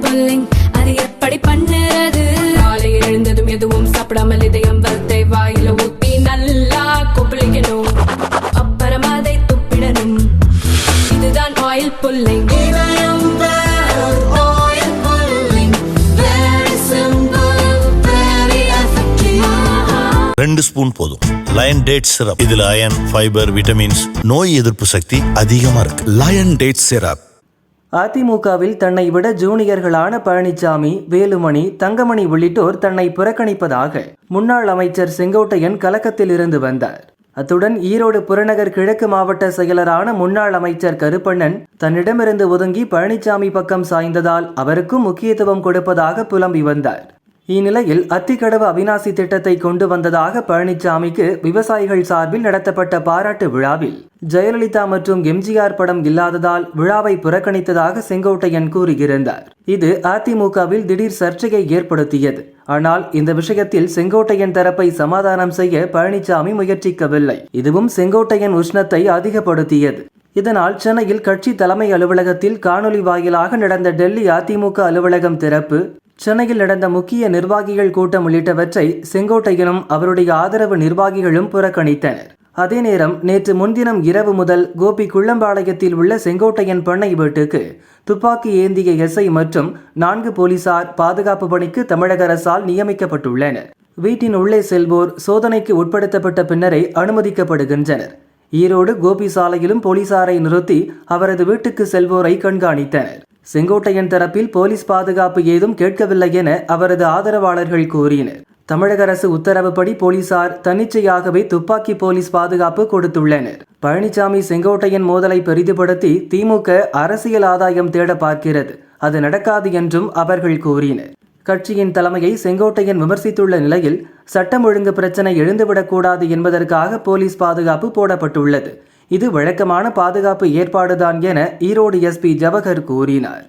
Pulling அது எப்படி பண்ணுறது? காலையில் எழுந்ததும் எதுவும் சாப்பிடாமல் இதயம் வளர்த்தை வாயில ஊத்தி நல்லா கொப்பளிக்கணும், அப்புறம் அதை துப்பிடணும். இதுதான் ஆயில் புல்லிங். ரெண்டு ஸ்பூன் போதும். லயன் டேட் சிரப், இதுல அயன், ஃபைபர், விட்டமின்ஸ், நோய் எதிர்ப்பு சக்தி அதிகமா இருக்கு. Lion date syrup. அதிமுகவில் தன்னை விட ஜூனியர்களான பழனிசாமி, வேலுமணி, தங்கமணி உள்ளிட்டோர் தன்னை புறக்கணிப்பதாக முன்னாள் அமைச்சர் செங்கோட்டையன் கலக்கத்தில் இருந்து வந்தார். அத்துடன் ஈரோடு புறநகர் கிழக்கு மாவட்ட செயலரான முன்னாள் அமைச்சர் கருப்பண்ணன் தன்னிடமிருந்து ஒதுங்கி பழனிசாமி பக்கம் சாய்ந்ததால் அவருக்கும் முக்கியத்துவம் கொடுப்பதாக புலம்பி வந்தார். இந்நிலையில் அத்திக்கடவு அவிநாசி திட்டத்தை கொண்டு வந்ததாக பழனிசாமிக்கு விவசாயிகள் சார்பில் நடத்தப்பட்ட பாராட்டு விழாவில் ஜெயலலிதா மற்றும் எம்ஜிஆர் படம் இல்லாததால் விழாவை புறக்கணித்ததாக செங்கோட்டையன் கூறியிருந்தார். இது அதிமுகவில் திடீர் சர்ச்சையை ஏற்படுத்தியது. ஆனால் இந்த விஷயத்தில் செங்கோட்டையன் தரப்பை சமாதானம் செய்ய பழனிசாமி முயற்சிக்கவில்லை. இதுவும் செங்கோட்டையன் உஷ்ணத்தை அதிகப்படுத்தியது. இதனால் சென்னையில் கட்சி தலைமை அலுவலகத்தில் காணொலி வாயிலாக நடந்த டெல்லி அதிமுக அலுவலகம் திறப்பு, சென்னையில் நடந்த முக்கிய நிர்வாகிகள் கூட்டம் உள்ளிட்டவற்றை செங்கோட்டையனும் அவருடைய ஆதரவு நிர்வாகிகளும் புறக்கணித்தனர். அதே நேரம் நேற்று முன்தினம் இரவு முதல் கோபி குள்ளம்பாளையத்தில் உள்ள செங்கோட்டையன் பண்ணை வீட்டுக்கு துப்பாக்கி ஏந்திய எஸ்ஐ மற்றும் 4 போலீசார் பாதுகாப்பு பணிக்கு தமிழக அரசால் நியமிக்கப்பட்டுள்ளனர். வீட்டின் உள்ளே செல்வோர் சோதனைக்கு உட்படுத்தப்பட்ட பின்னரே அனுமதிக்கப்படுகின்றனர். ஈரோடு கோபி சாலையிலும் போலீசாரை நிறுத்தி அவரது வீட்டுக்கு செல்வோரை கண்காணித்தனர். செங்கோட்டையன் தரப்பில் போலீஸ் பாதுகாப்பு ஏதும் கேட்கவில்லை என அவரது ஆதரவாளர்கள் கூறினர். தமிழக அரசு உத்தரவுப்படி போலீசார் தன்னிச்சையாகவே துப்பாக்கி போலீஸ் பாதுகாப்பு கொடுத்துள்ளனர். பழனிசாமி செங்கோட்டையன் மோதலை பெரிதுபடுத்தி திமுக அரசியல் ஆதாயம் தேட பார்க்கிறது. அது நடக்காது என்றும் அவர்கள் கூறினர். கட்சியின் தலைமையை செங்கோட்டையன் விமர்சித்துள்ள நிலையில் சட்டம் ஒழுங்கு பிரச்சனை எழுந்துவிடக்கூடாது என்பதற்காக போலீஸ் பாதுகாப்பு போடப்பட்டுள்ளது. இது வழக்கமான பாதுகாப்பு ஏற்பாடுதான் என ஈரோடு எஸ்பி ஜவஹர் கூறினார்.